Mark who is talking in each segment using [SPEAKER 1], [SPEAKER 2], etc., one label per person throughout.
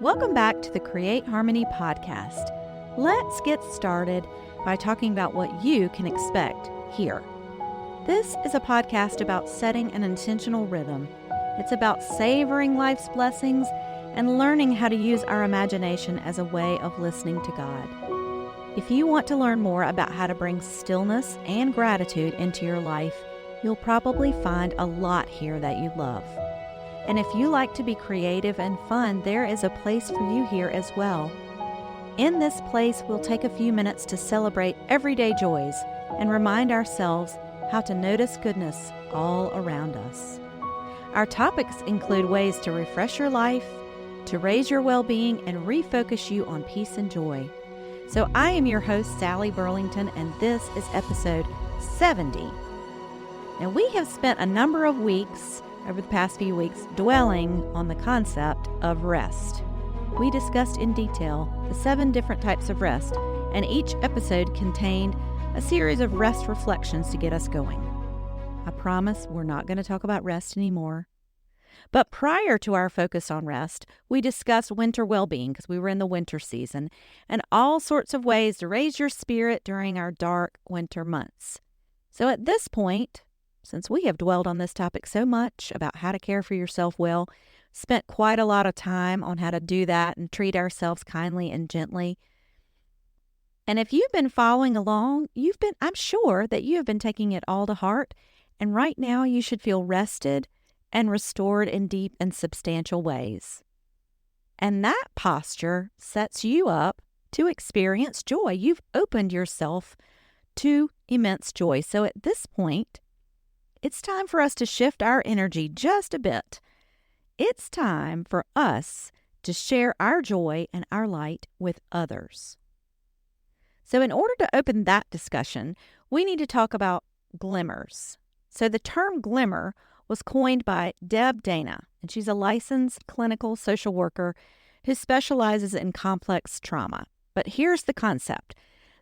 [SPEAKER 1] Welcome back to the Create Harmony podcast. Let's get started by talking about what you can expect here. This is a podcast about setting an intentional rhythm. It's about savoring life's blessings and learning how to use our imagination as a way of listening to God. If you want to learn more about how to bring stillness and gratitude into your life, you'll probably find a lot here that you love. And if you like to be creative and fun, there is a place for you here as well. In this place, we'll take a few minutes to celebrate everyday joys and remind ourselves how to notice goodness all around us. Our topics include ways to refresh your life, to raise your well-being, and refocus you on peace and joy. So I am your host, Sally Burlington, and this is episode 70. Now, we have spent a number of weeks over the past few weeks dwelling on the concept of rest. We discussed in detail the 7 different types of rest, and each episode contained a series of rest reflections to get us going. I promise we're not going to talk about rest anymore. But prior to our focus on rest, we discussed winter well-being because we were in the winter season and all sorts of ways to raise your spirit during our dark winter months. So at this point, since we have dwelled on this topic so much about how to care for yourself well, spent quite a lot of time on how to do that and treat ourselves kindly and gently. And if you've been following along, I'm sure that you have been taking it all to heart. And right now you should feel rested and restored in deep and substantial ways. And that posture sets you up to experience joy. You've opened yourself to immense joy. So at this point, it's time for us to shift our energy just a bit. It's time for us to share our joy and our light with others. So in order to open that discussion, we need to talk about glimmers. So the term glimmer was coined by Deb Dana, and she's a licensed clinical social worker who specializes in complex trauma. But here's the concept.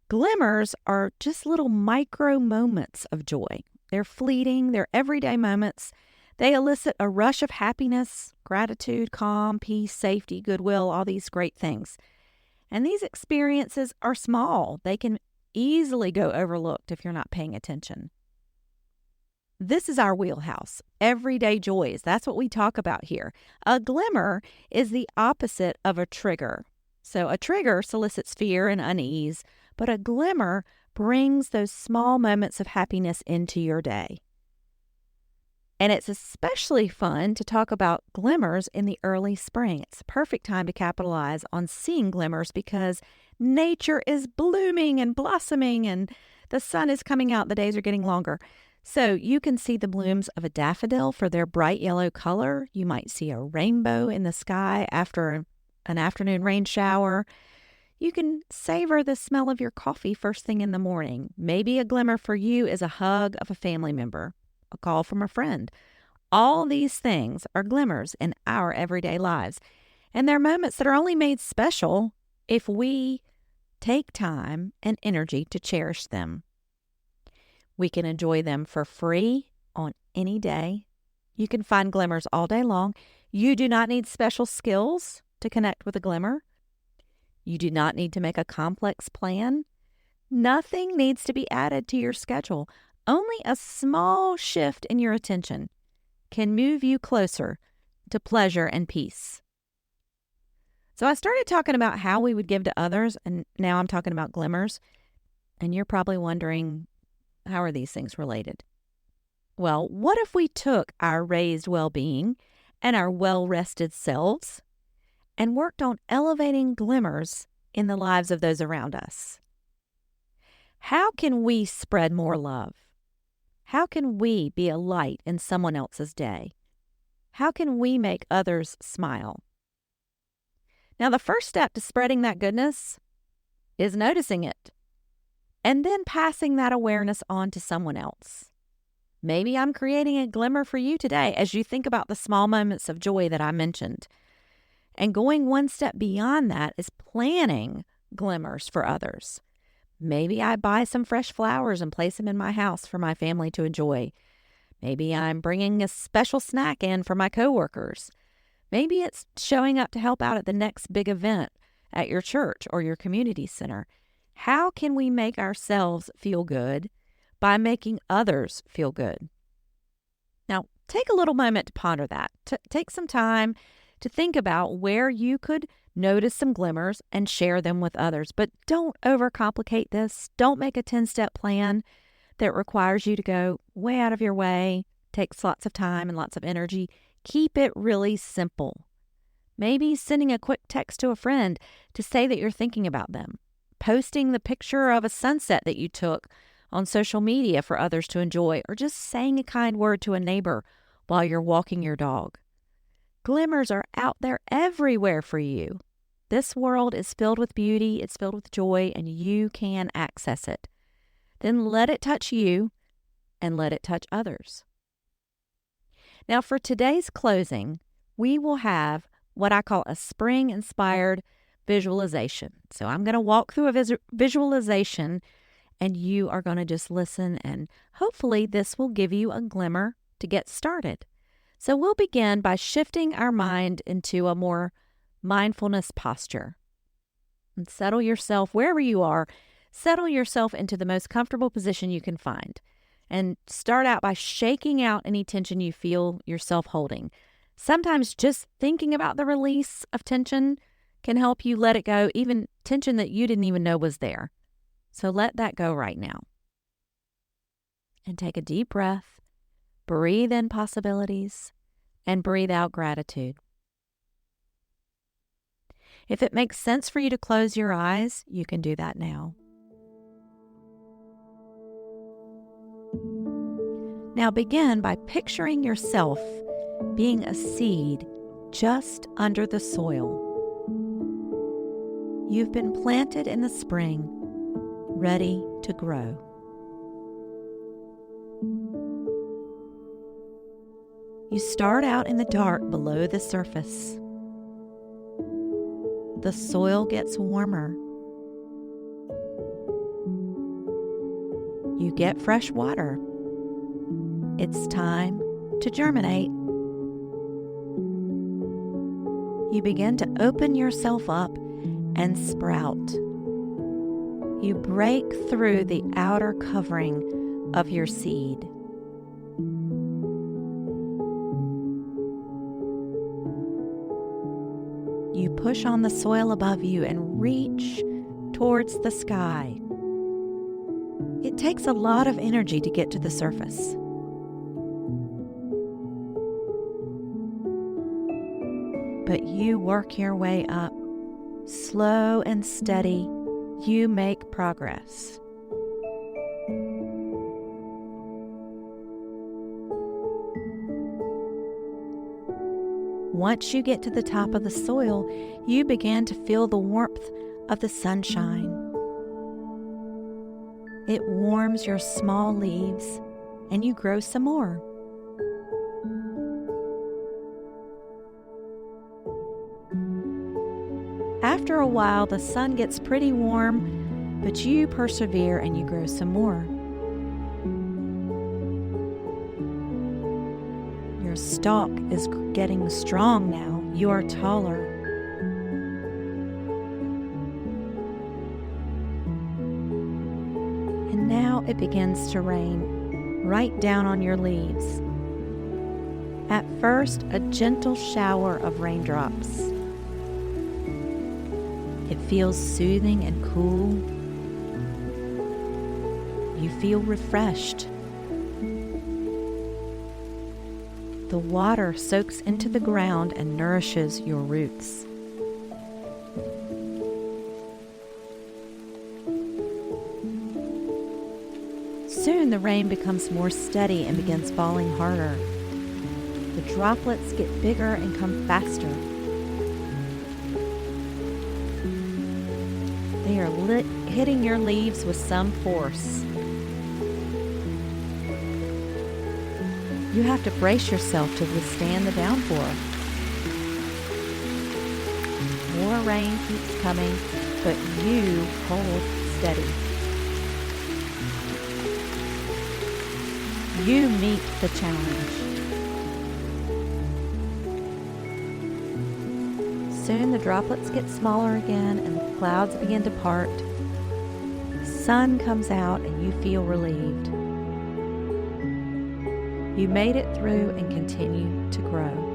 [SPEAKER 1] Glimmers are just little micro moments of joy. They're fleeting, they're everyday moments. They elicit a rush of happiness, gratitude, calm, peace, safety, goodwill, all these great things. And these experiences are small. They can easily go overlooked if you're not paying attention. This is our wheelhouse, everyday joys. That's what we talk about here. A glimmer is the opposite of a trigger. So a trigger solicits fear and unease, but a glimmer brings those small moments of happiness into your day. And it's especially fun to talk about glimmers in the early spring. It's a perfect time to capitalize on seeing glimmers because nature is blooming and blossoming and the sun is coming out. The days are getting longer. So you can see the blooms of a daffodil for their bright yellow color. You might see a rainbow in the sky after an afternoon rain shower. You can savor the smell of your coffee first thing in the morning. Maybe a glimmer for you is a hug of a family member, a call from a friend. All these things are glimmers in our everyday lives. And they're moments that are only made special if we take time and energy to cherish them. We can enjoy them for free on any day. You can find glimmers all day long. You do not need special skills to connect with a glimmer. You do not need to make a complex plan. Nothing needs to be added to your schedule. Only a small shift in your attention can move you closer to pleasure and peace. So I started talking about how we would give to others, and now I'm talking about glimmers. And you're probably wondering, how are these things related? Well, what if we took our raised well-being and our well-rested selves and worked on elevating glimmers in the lives of those around us? How can we spread more love? How can we be a light in someone else's day? How can we make others smile? Now, the first step to spreading that goodness is noticing it and then passing that awareness on to someone else. Maybe I'm creating a glimmer for you today as you think about the small moments of joy that I mentioned. And going one step beyond that is planning glimmers for others. Maybe I buy some fresh flowers and place them in my house for my family to enjoy. Maybe I'm bringing a special snack in for my coworkers. Maybe it's showing up to help out at the next big event at your church or your community center. How can we make ourselves feel good by making others feel good? Now, take a little moment to ponder that. Take some time to think about where you could notice some glimmers and share them with others. But don't overcomplicate this. Don't make a 10-step plan that requires you to go way out of your way, takes lots of time and lots of energy. Keep it really simple. Maybe sending a quick text to a friend to say that you're thinking about them. Posting the picture of a sunset that you took on social media for others to enjoy, or just saying a kind word to a neighbor while you're walking your dog. Glimmers are out there everywhere for you. This world is filled with beauty, it's filled with joy, and you can access it. Then let it touch you and let it touch others. Now, for today's closing, we will have what I call a spring-inspired visualization. So I'm going to walk through a visualization, and you are going to just listen, and hopefully this will give you a glimmer to get started. So we'll begin by shifting our mind into a more mindfulness posture. And settle yourself wherever you are. Settle yourself into the most comfortable position you can find. And start out by shaking out any tension you feel yourself holding. Sometimes just thinking about the release of tension can help you let it go, even tension that you didn't even know was there. So let that go right now. And take a deep breath. Breathe in possibilities and breathe out gratitude. If it makes sense for you to close your eyes, you can do that now. Now begin by picturing yourself being a seed just under the soil. You've been planted in the spring, ready to grow. You start out in the dark below the surface. The soil gets warmer. You get fresh water. It's time to germinate. You begin to open yourself up and sprout. You break through the outer covering of your seed. You push on the soil above you and reach towards the sky. It takes a lot of energy to get to the surface. But you work your way up. Slow and steady, you make progress. Once you get to the top of the soil, you begin to feel the warmth of the sunshine. It warms your small leaves, and you grow some more. After a while, the sun gets pretty warm, but you persevere and you grow some more. Your stalk is getting strong now. You are taller. And now it begins to rain right down on your leaves. At first, a gentle shower of raindrops. It feels soothing and cool. You feel refreshed. The water soaks into the ground and nourishes your roots. Soon the rain becomes more steady and begins falling harder. The droplets get bigger and come faster. They are hitting your leaves with some force. You have to brace yourself to withstand the downpour. More rain keeps coming, but you hold steady. You meet the challenge. Soon the droplets get smaller again and the clouds begin to part. The sun comes out and you feel relieved. You made it through and continue to grow.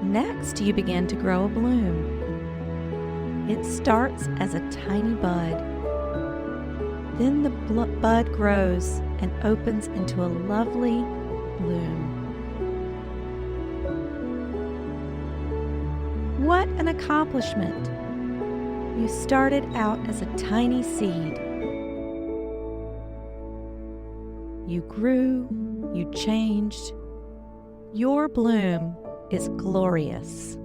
[SPEAKER 1] Next, you begin to grow a bloom. It starts as a tiny bud. Then the bud grows and opens into a lovely bloom. What an accomplishment! You started out as a tiny seed. You grew, you changed. Your bloom is glorious.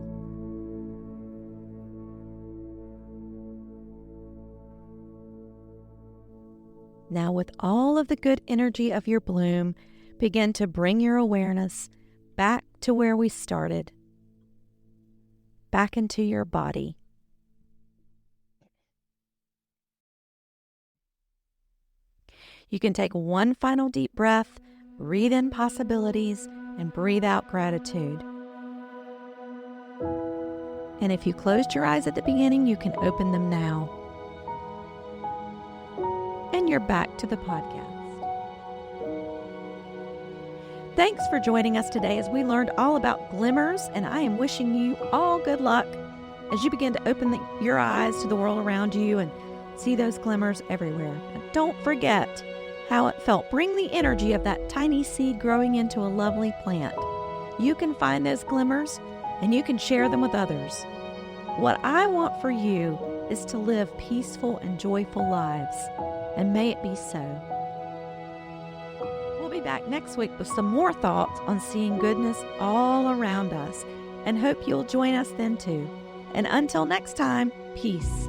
[SPEAKER 1] Now, with all of the good energy of your bloom, begin to bring your awareness back to where we started, back into your body. You can take one final deep breath, breathe in possibilities, and breathe out gratitude. And if you closed your eyes at the beginning, you can open them now. And you're back to the podcast. Thanks for joining us today as we learned all about glimmers, and I am wishing you all good luck as you begin to open your eyes to the world around you and see those glimmers everywhere. And don't forget how it felt. Bring the energy of that tiny seed growing into a lovely plant. You can find those glimmers and you can share them with others. What I want for you is to live peaceful and joyful lives, and may it be so. We'll be back next week with some more thoughts on seeing goodness all around us, and hope you'll join us then too. And until next time, peace.